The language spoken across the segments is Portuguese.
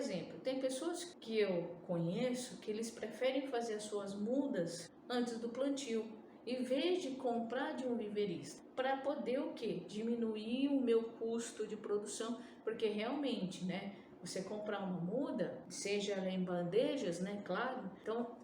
exemplo, tem pessoas que eu conheço que eles preferem fazer as suas mudas antes do plantio, em vez de comprar de um viveirista, para poder o quê? Diminuir o meu custo de produção, porque realmente, né, você comprar uma muda, seja ela em bandejas, né, claro, então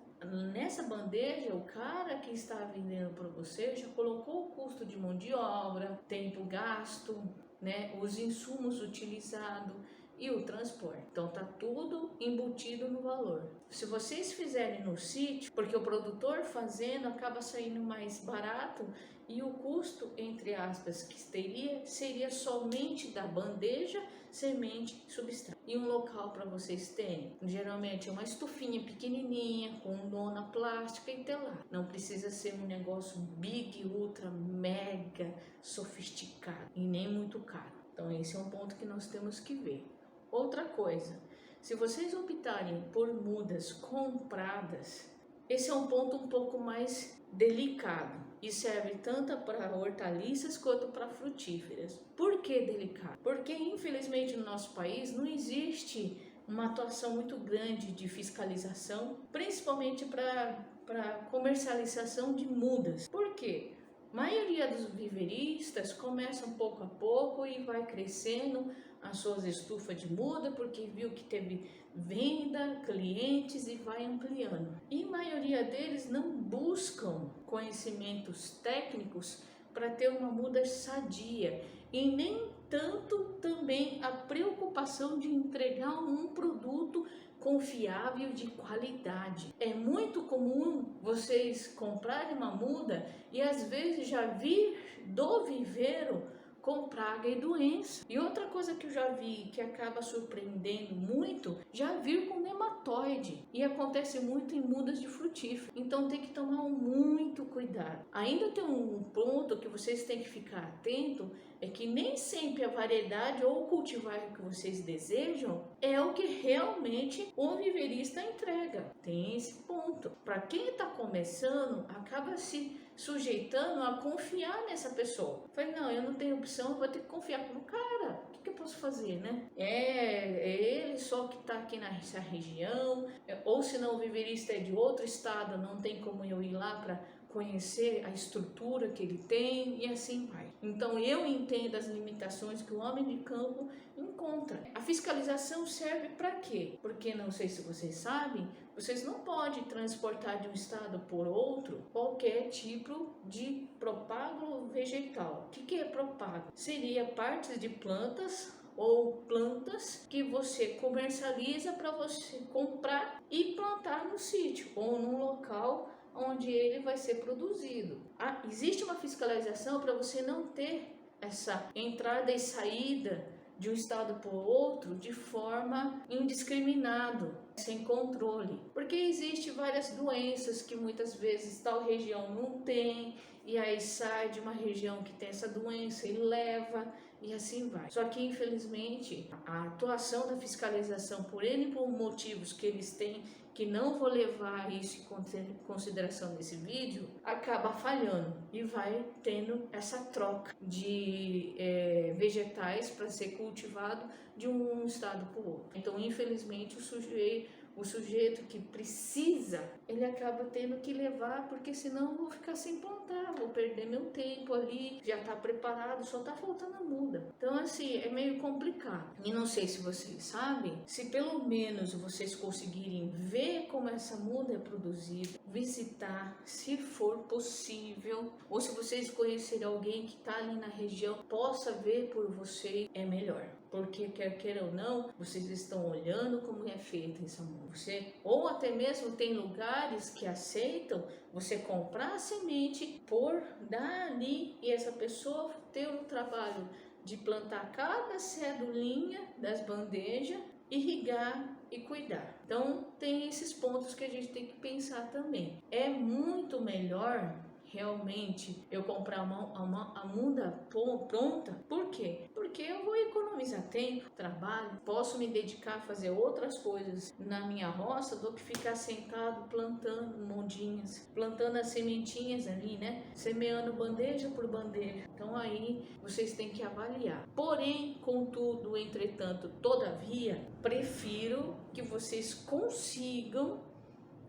nessa bandeja, o cara que está vendendo para você já colocou o custo de mão de obra, tempo gasto, né, os insumos utilizados e o transporte. Então tá tudo embutido no valor. Se vocês fizerem no sítio, porque o produtor fazendo acaba saindo mais barato e o custo, entre aspas, que teria seria somente da bandeja, semente, substrato e um local para vocês terem. Geralmente é uma estufinha pequenininha com lona plástica e telar. Não precisa ser um negócio big, ultra, mega sofisticado e nem muito caro. Então esse é um ponto que nós temos que ver. Outra coisa, se vocês optarem por mudas compradas, esse é um ponto um pouco mais delicado e serve tanto para hortaliças quanto para frutíferas. Por que delicado? Porque infelizmente no nosso país não existe uma atuação muito grande de fiscalização, principalmente para comercialização de mudas. Por quê? A maioria dos viveiristas começam pouco a pouco e vai crescendo as suas estufas de muda porque viu que teve venda, clientes e vai ampliando. E a maioria deles não buscam conhecimentos técnicos para ter uma muda sadia e nem tanto também a preocupação de entregar um produto confiável de qualidade. É muito comum vocês comprarem uma muda e às vezes já vir do viveiro com praga e doença. E outra coisa que eu já vi que acaba surpreendendo muito, já vir com nematóide. E acontece muito em mudas de frutífero. Então tem que tomar muito cuidado. Ainda tem um ponto que vocês têm que ficar atento, é que nem sempre a variedade ou o cultivar que vocês desejam é o que realmente o viveirista entrega. Tem esse ponto. Para quem está começando, acaba se sujeitando a confiar nessa pessoa. Falei, não, eu não tenho opção, eu vou ter que confiar no cara. O que eu posso fazer, né? É ele só que está aqui nessa região, ou se não o viveirista é de outro estado, não tem como eu ir lá para conhecer a estrutura que ele tem e assim vai. Então eu entendo as limitações que o homem de campo encontra. A fiscalização serve para quê? Porque não sei se vocês sabem, vocês não podem transportar de um estado por outro qualquer tipo de propágulo vegetal. O que é propágulo? Seria partes de plantas ou plantas que você comercializa para você comprar e plantar no sítio ou num local onde ele vai ser produzido. Existe uma fiscalização para você não ter essa entrada e saída de um estado para o outro de forma indiscriminada, sem controle. Porque existe várias doenças que muitas vezes tal região não tem, e aí sai de uma região que tem essa doença e leva, e assim vai. Só que infelizmente a atuação da fiscalização, por N motivos que eles têm, que não vou levar isso em consideração nesse vídeo, acaba falhando e vai tendo essa troca de vegetais para ser cultivado de um estado para o outro. Então, infelizmente, o sujeito que precisa, ele acaba tendo que levar, porque senão eu vou ficar sem plantar, vou perder meu tempo ali, já está preparado, só está faltando a muda. Então, assim, é meio complicado. E não sei se vocês sabem, se pelo menos vocês conseguirem ver como essa muda é produzida, visitar, se for possível, ou se vocês conhecerem alguém que está ali na região, possa ver por você, é melhor. Porque quer queira ou não, vocês estão olhando como é feita essa muda. Ou até mesmo tem lugares que aceitam você comprar a semente, pôr dali e essa pessoa ter o trabalho de plantar cada cedulinha das bandejas, irrigar e cuidar. Então tem esses pontos que a gente tem que pensar também. É muito melhor realmente eu comprar a muda pronta. Por quê? Porque eu vou economizar tempo, trabalho, posso me dedicar a fazer outras coisas na minha roça do que ficar sentado plantando mudinhas, plantando as sementinhas ali, né? Semeando bandeja por bandeja. Então aí vocês têm que avaliar. Porém, contudo, entretanto, todavia, prefiro que vocês consigam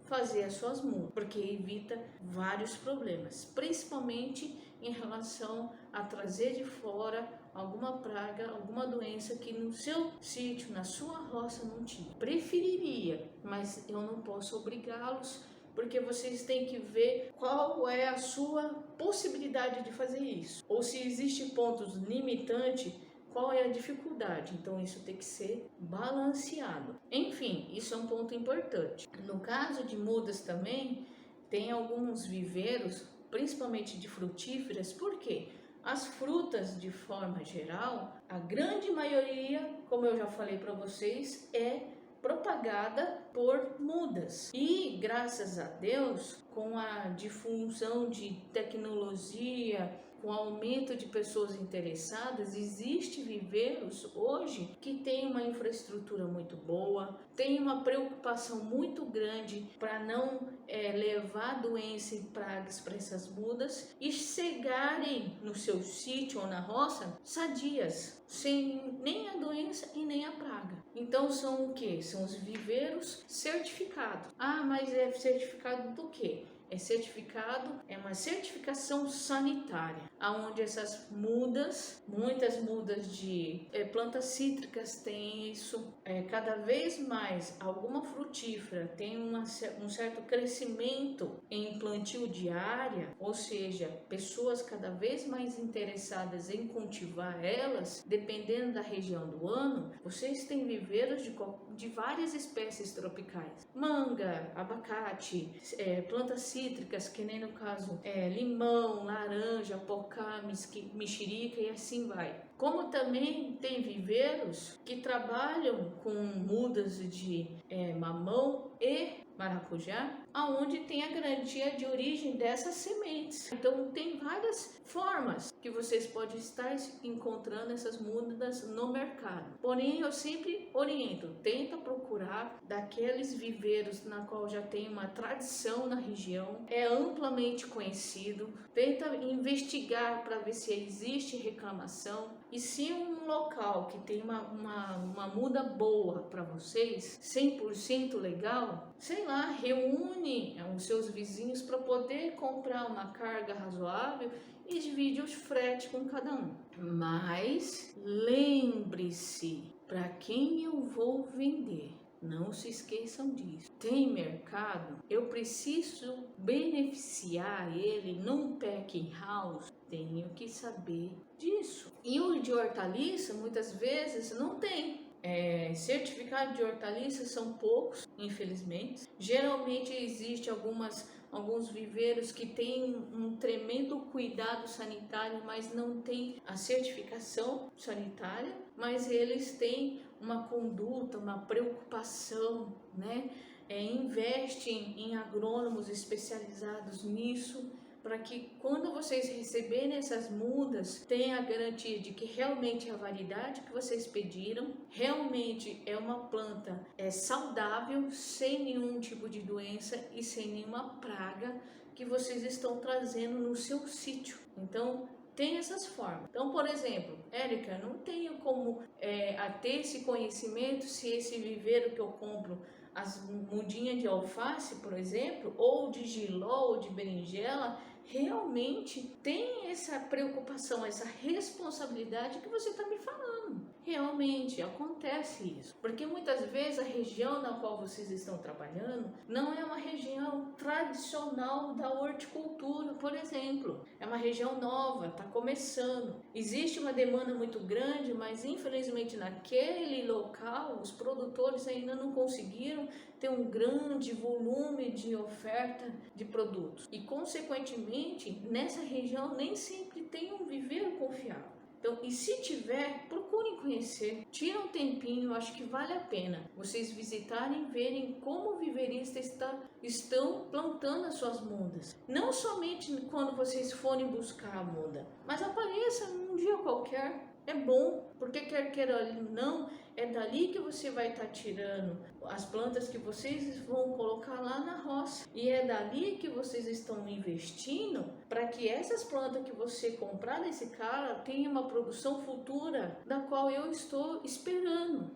fazer as suas mudas, porque evita vários problemas, principalmente em relação a trazer de fora alguma praga, alguma doença que no seu sítio, na sua roça não tinha. Preferiria, mas eu não posso obrigá-los, porque vocês têm que ver qual é a sua possibilidade de fazer isso, ou se existe pontos limitantes, qual é a dificuldade. Então isso tem que ser balanceado. Enfim, isso é um ponto importante. No caso de mudas também, tem alguns viveiros, principalmente de frutíferas. Por quê? As frutas, de forma geral, a grande maioria, como eu já falei para vocês, é propagada por mudas. E graças a Deus, com a difusão de tecnologia, com o aumento de pessoas interessadas, existe viveiros hoje que tem uma infraestrutura muito boa, tem uma preocupação muito grande para não levar doença e pragas para essas mudas e chegarem no seu sítio ou na roça sadias, sem nem a doença e nem a praga. Então são o que? São os viveiros certificados. Ah, mas é certificado do quê? É uma certificação sanitária, aonde essas mudas, muitas mudas de plantas cítricas têm isso, cada vez mais alguma frutífera tem um certo crescimento em plantio de área, ou seja, pessoas cada vez mais interessadas em cultivar elas, dependendo da região do ano. Vocês têm viveiros de várias espécies tropicais, manga, abacate, plantas cítricas, que nem no caso limão, laranja, pocá, mexerica e assim vai. Como também tem viveiros que trabalham com mudas de mamão e maracujá, aonde tem a garantia de origem dessas sementes. Então tem várias formas que vocês podem estar encontrando essas mudas no mercado. Porém, eu sempre oriento, tenta procurar daqueles viveiros na qual já tem uma tradição na região, é amplamente conhecido, tenta investigar para ver se existe reclamação. E se um local que tem uma muda boa para vocês, 100% legal, sei lá, reúne os seus vizinhos para poder comprar uma carga razoável e divide os fretes com cada um. Mas lembre-se, para quem eu vou vender, não se esqueçam disso. Tem mercado, eu preciso beneficiar ele num packing house, tenho que saber disso. E o de hortaliça, muitas vezes, não tem. Certificado de hortaliça são poucos, infelizmente. Geralmente existe alguns viveiros que têm um tremendo cuidado sanitário, mas não tem a certificação sanitária, mas eles têm uma conduta, uma preocupação, né? Investem em agrônomos especializados nisso, para que quando vocês receberem essas mudas, tenha a garantia de que realmente é a variedade que vocês pediram, realmente é uma planta saudável, sem nenhum tipo de doença e sem nenhuma praga que vocês estão trazendo no seu sítio. Então, tem essas formas. Então, por exemplo, Érica, não tenho como ter esse conhecimento se esse viveiro que eu compro, as mudinhas de alface, por exemplo, ou de jiló ou de berinjela, realmente tem essa preocupação, essa responsabilidade que você está me falando. Realmente acontece isso, porque muitas vezes a região na qual vocês estão trabalhando não é uma região tradicional da horticultura, por exemplo. É uma região nova, está começando. Existe uma demanda muito grande, mas infelizmente naquele local os produtores ainda não conseguiram ter um grande volume de oferta de produtos. E consequentemente, nessa região nem sempre tem um viveiro confiável. Então, e se tiver, procurem conhecer, tira um tempinho, acho que vale a pena vocês visitarem e verem como o viverista estão plantando as suas mudas. Não somente quando vocês forem buscar a muda, mas apareça num dia qualquer. É bom, porque quer queira ou não, é dali que você vai estar tirando as plantas que vocês vão colocar lá na roça. E é dali que vocês estão investindo para que essas plantas que você comprar desse cara tenha uma produção futura, da qual eu estou esperando.